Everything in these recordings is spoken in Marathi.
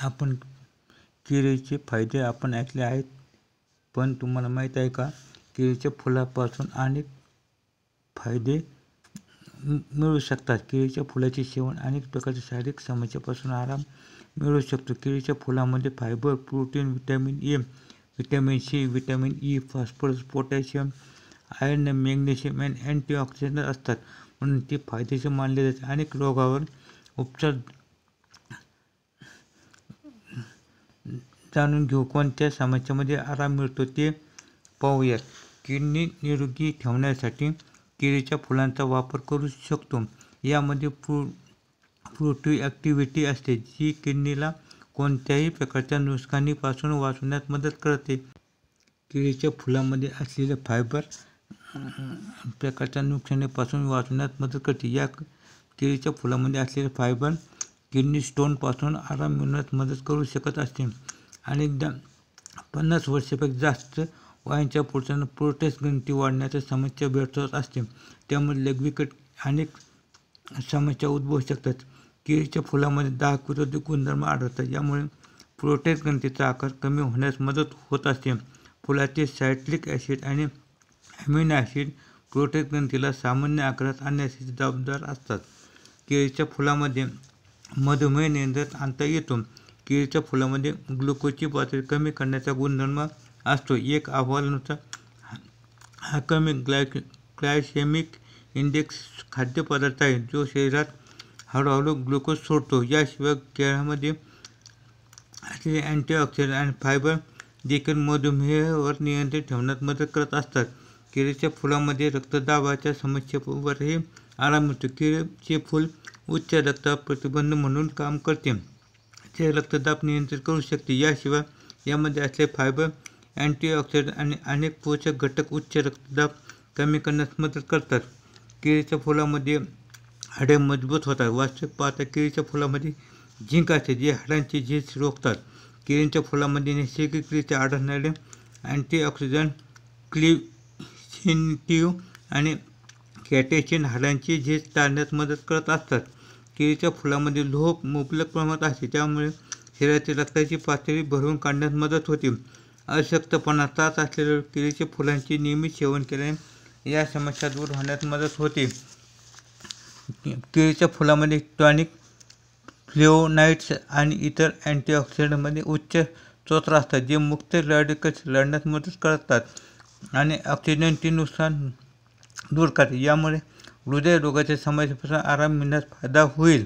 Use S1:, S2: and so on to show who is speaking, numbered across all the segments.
S1: आपण केळीचे फायदे आपण ऐकले आहेत, पण तुम्हाला माहीत आहे का, केळीच्या फुलापासून अनेक फायदे मिळू शकतात. केळीच्या फुलाचे सेवन अनेक प्रकारच्या शारीरिक समस्यांपासून आराम मिळू शकतो. केळीच्या फुलामध्ये fibre, protein, vitamin A, vitamin C, vitamin E, phosphorus, potassium, iron, magnesium आणि अँटीऑक्सिडंट असतात, म्हणून ते फायदेशीर मानले जाते. अनेक रोगावर उपचार जाणून घेऊ. कोणत्या समस्यांमध्ये आराम मिळतो ते पाहूयात. किडनी निरोगी ठेवण्यासाठी केळीच्या फुलांचा वापर करू शकतो. यामध्ये प्रोटॅक्टिव्हिटी असते, जी किडनीला कोणत्याही प्रकारच्या नुकसानीपासून वाचवण्यात मदत करते. केळीच्या फुलांमध्ये असलेले फायबर प्रकारच्या नुकसानीपासून वाचवण्यात मदत करते. या केळीच्या फुलांमध्ये असलेले फायबर किडनी स्टोनपासून आराम मिळवण्यास मदत करू शकत असते. अनेकदा 50 वर्षांपेक्षा जास्त वयाच्या पुरुषांना प्रोस्टेट ग्रंथी वाढण्याची समस्या भेडसावत असते, त्यामुळे लैंगिक अनेक समस्या उद्भवू शकतात. केळीच्या फुलांमध्ये दाहविरोधी गुणधर्म आढळतात, यामुळे प्रोस्टेट ग्रंथीचा आकार कमी होण्यास मदत होत असते. फुलाचे सायट्रिक ॲसिड आणि अमिनो ॲसिड प्रोस्टेट ग्रंथीला सामान्य आकारात आणण्यासाठी जबाबदार असतात. केळीच्या फुलांमध्ये मधुमेह नियंत्रणात आणता येतो. केळीच्या फुलांमध्ये ग्लुकोजची पातळी कमी करण्याचा गुणधर्म असतो. एक अहवालानुसार हा कमी ग्लायसेमिक इंडेक्स खाद्यपदार्थ आहे, जो शरीरात हळूहळू ग्लुकोज सोडतो. याशिवाय केळ्यामध्ये असलेले अँटीऑक्सिडंट आणि फायबर देखील मधुमेहावर नियंत्रण ठेवण्यात मदत करत असतात. केळीच्या फुलांमध्ये रक्तदाबाच्या समस्येवरही आराम मिळतो. केळीचे फूल उच्च रक्तदाब प्रतिबंध म्हणून काम करते, जे रक्तदाब नियंत्रित करू शकते. याशिवाय यामध्ये असलेले फायबर, अँटीऑक्सिडंट आणि अनेक पोषक घटक उच्च रक्तदाब कमी करण्यास मदत करतात. केळीच्या फुलांमध्ये हाडे मजबूत होतात. वास्तविक पाहता केळीच्या फुलांमध्ये झिंक असते, जे हाडांची झीज रोखतात. केळीच्या फुलांमध्ये नैसर्गिकरित्या आढळणारे अँटीऑक्सिडंट क्विन्सिटिव्ह आणि कॅटेचिन हाडांची झीज टाळण्यास मदत करत असतात. केळीच्या फुलांमध्ये लोह मुबलक प्रमाणात असते, त्यामुळे शरीरातील रक्ताची पातळी भरून काढण्यास मदत होते. अशक्तपणा, त्रास असलेल्या केळीच्या फुलांचे नियमित सेवन केल्याने या समस्या दूर होण्यास मदत होते. केळीच्या फुलांमध्ये टॉनिक, फ्लेवोनॉइड्स आणि इतर अँटीऑक्सिडंटमध्ये उच्च स्रोत असतात, जे मुक्त रॅडिकल्स लढण्यास मदत करतात आणि ऑक्सिजनचे नुकसान दूर करतात. यामुळे हृदयरोगाच्या समस्येपासून आराम मिळण्यास फायदा होईल.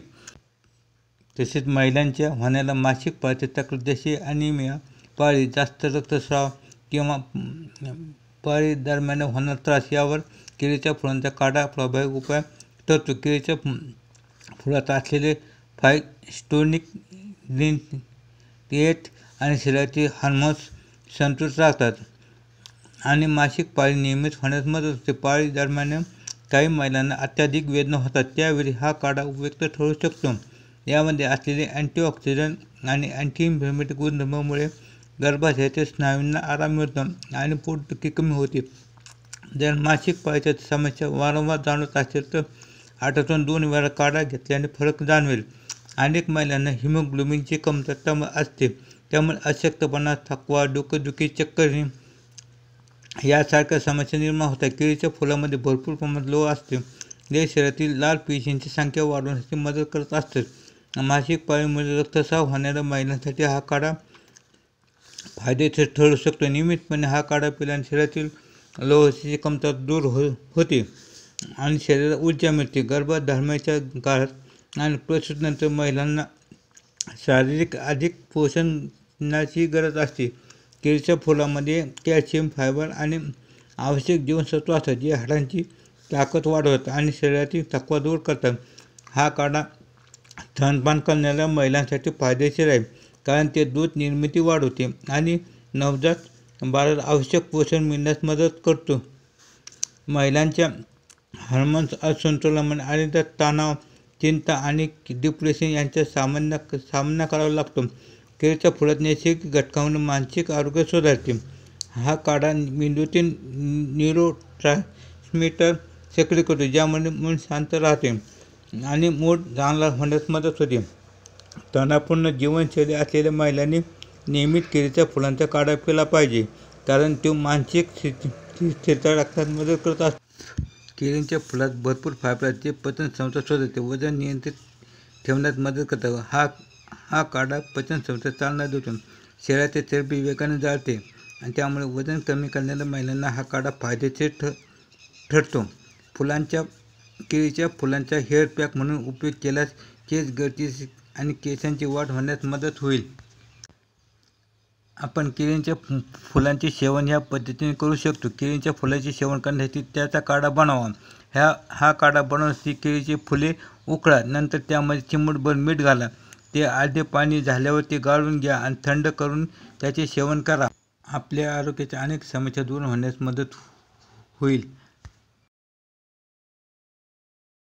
S1: तसेच महिलांच्या होणाऱ्या मासिक पाळीची तक्रार, जसे अॅनिमिया, पाळी, जास्त रक्तस्राव किंवा पाळी दरम्यान होणारा त्रास, यावर केळीच्या फुलांचा काढा प्रभावी उपाय ठरतो. केळीच्या फुलात असलेले फायटोस्टिमुलिन क्रिएट आणि शरीरातील हार्मोन्स संतुलित राखतात आणि मासिक पाळी नियमित होण्यास मदत होते. पाळी दरम्यान काही महिलांना अत्याधिक वेदना होतात, त्यावेळी हा काढा उपयुक्त ठरू शकतो. यामध्ये असलेले अँटीऑक्सिडंट आणि अँटी-इन्फ्लेमेटरी गुणधर्मांमुळे गर्भाशयातील स्नायूंना आराम मिळतो आणि पोटदुखी कमी होते. जर मासिक पाळीच्या समस्या वारंवार जाणवत असेल तर आठवड्यातून 2 वेळा काढा घेतल्याने फरक जाणवेल. अनेक महिलांना हिमोग्लोबिनची कमतरता असते, त्यामुळे अशक्तपणा, थकवा, डोकेदुखी, चक्कर यासारख्या समस्या निर्माण होतात. केळीच्या फुलांमध्ये भरपूर प्रमाणात लोह असते, जे शरीरातील लाल पेशींची संख्या वाढवण्यासाठी मदत करत असते. मासिक पाळीमुळे रक्तस्राव होणाऱ्या महिलांसाठी हा काढा फायदेशीर ठरू शकतो. नियमितपणे हा काढा पिल्याने शरीरातील लोहाची कमतरता दूर होते आणि शरीराला ऊर्जा मिळते. गर्भधारणेच्या काळात आणि प्रसूतीनंतर महिलांना शारीरिक अधिक पोषणाची गरज असते. केळीच्या फुलांमध्ये कॅल्शियम, फायबर आणि आवश्यक जीवनसत्व असतात, जे हाडांची ताकद वाढवतात आणि शरीरातील थकवा दूर करतात. हा काढा स्तनपान करणाऱ्या महिलांसाठी फायदेशीर आहे, कारण ते दूध निर्मिती वाढवते आणि नवजात बाळाला आवश्यक पोषण मिळण्यास मदत करतो. महिलांच्या हार्मोन्स असंतुलनामुळे अनेकदा तणाव, चिंता आणि डिप्रेशन यांचा सामना करावा लागतो. केळीच्या फुलात नैसर्गिक घटकांमुळे मानसिक आरोग्य सुधारते. हा काढा मेंदूतील न्यूरोट्रान्समीटर सक्रिय करतो, ज्यामुळे मन शांत राहते आणि मूड चांगला होण्यास मदत होते. तणावपूर्ण जीवनशैली असलेल्या महिलांनी नियमित केळीच्या फुलांचा काढा पिला पाहिजे, कारण तो मानसिक स्थिरता राखण्यास मदत करत असतो. केळीच्या फुलात भरपूर फायबर आहे, जे पचनसंस्था सुधारते, वजन नियंत्रित ठेवण्यास मदत करतात. हा काढा पचनसंस्था चालना देतो, शरीराची चरबी वेगाने जाळते आणि त्यामुळे वजन कमी करणाऱ्या महिलांना हा काढा फायदेशीर ठरतो. केळीच्या फुलांचा हेअर पॅक म्हणून उपयोग केल्यास केस गळती आणि केसांची वाढ होण्यास मदत होईल. आपण केळीच्या फुलांचे सेवन ह्या पद्धतीने करू शकतो. केळीच्या फुलांचे सेवन करण्यासाठी त्याचा काढा बनवा. हा काढा बनवण्यासाठी केळीची फुले उकळा, नंतर त्यामध्ये चिमूटभर मीठ घाला. ते अर्धे पाणी झाल्यावर ते गाळून घ्या आणि थंड करून त्याचे सेवन करा. आपल्या आरोग्याच्या अनेक समस्या दूर होण्यास मदत होईल.